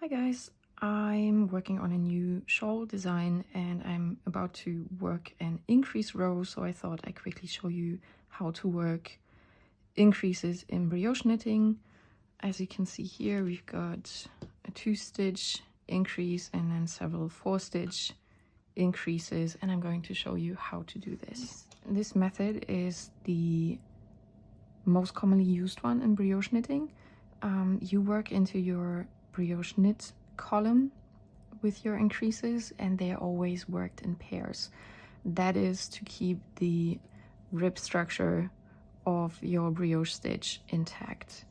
Hi guys, I'm working on a new shawl design and I'm about to work an increase row, so I thought I'd quickly show you how to work increases in brioche knitting. As you can see here, we've got a 2-stitch increase and then several 4-stitch increases, and I'm going to show you how to do this. This method is the most commonly used one in brioche knitting. You work into your brioche knit column with your increases, and they're always worked in pairs. That is to keep the rib structure of your brioche stitch intact.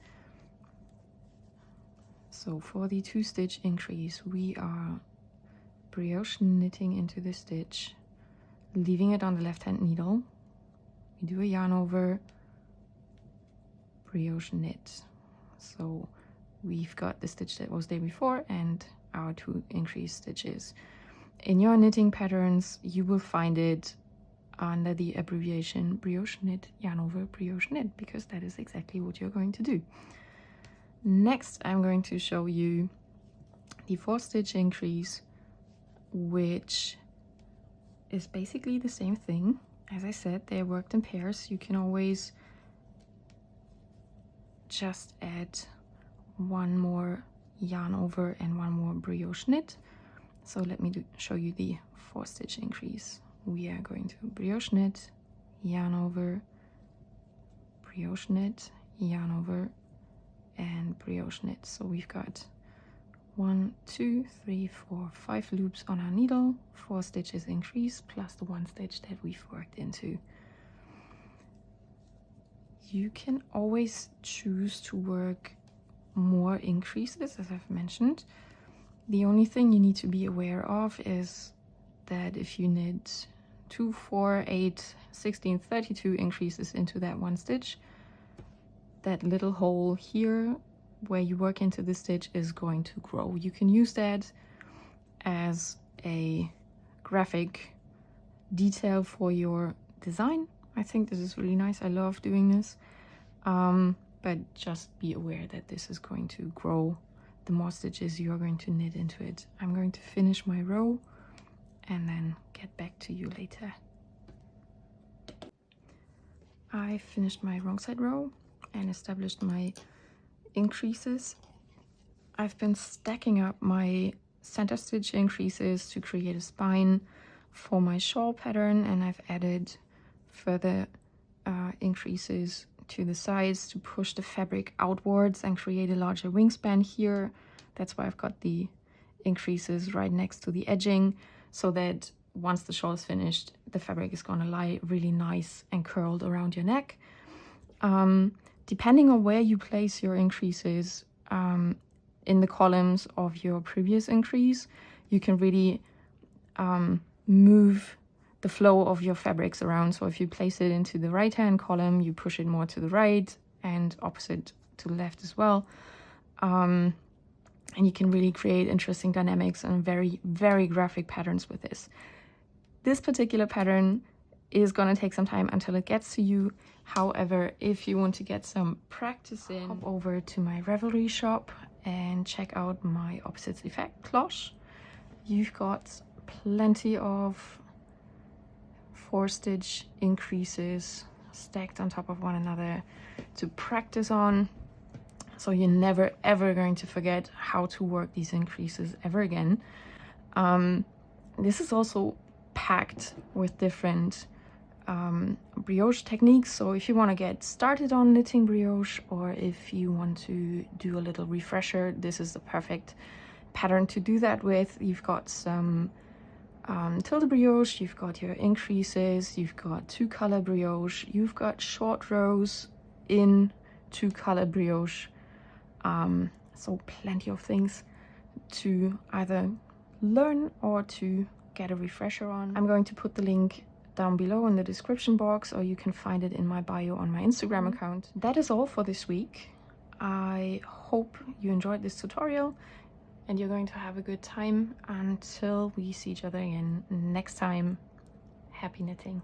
So for the 2-stitch increase, we are brioche knitting into the stitch, leaving it on the left hand needle. We do a yarn over, brioche knit. So we've got the stitch that was there before and our 2 increase stitches. In your knitting patterns, you will find it under the abbreviation brioche knit, yarn over, brioche knit, because that is exactly what you're going to do. Next, I'm going to show you the 4-stitch increase, which is basically the same thing. As I said, they're worked in pairs. You can always just add one more yarn over and one more brioche knit. So let me show you the 4-stitch increase. We are going to brioche knit, yarn over, brioche knit, yarn over, and brioche knit. So we've got 1, 2, 3, 4, 5 loops on our needle, 4 stitches increase plus the 1 stitch that we've worked into. You can always choose to work more increases, as I've mentioned. The only thing you need to be aware of is that if you knit 2, 4, 8, 16, 32 increases into that 1 stitch, that little hole here where you work into the stitch is going to grow. You can use that as a graphic detail for your design. I think this is really nice. I love doing this. But just be aware that this is going to grow the more stitches you are going to knit into it. I'm going to finish my row and then get back to you later. I finished my wrong side row and established my increases. I've been stacking up my center stitch increases to create a spine for my shawl pattern, and I've added further increases to the sides to push the fabric outwards and create a larger wingspan here. That's why I've got the increases right next to the edging, so that once the shawl is finished, the fabric is going to lie really nice and curled around your neck. Depending on where you place your increases in the columns of your previous increase, you can really move the flow of your fabrics around. So if you place it into the right hand column, you push it more to the right, and opposite to the left as well. And you can really create interesting dynamics and very, very graphic patterns with this. This particular pattern is going to take some time until it gets to you. However, if you want to get some practice in, hop over to my Ravelry shop and check out my Opposites Effect cloche. You've got plenty of 4-stitch increases stacked on top of one another to practice on, so you're never ever going to forget how to work these increases ever again. This is also packed with different brioche techniques, so if you want to get started on knitting brioche, or if you want to do a little refresher, this is the perfect pattern to do that with. You've got some Tilde Brioche, you've got your increases, you've got 2-color brioche, you've got short rows in 2-color brioche. So plenty of things to either learn or to get a refresher on. I'm going to put the link down below in the description box, or you can find it in my bio on my Instagram account. That is all for this week. I hope you enjoyed this tutorial and you're going to have a good time. Until we see each other again next time, happy knitting.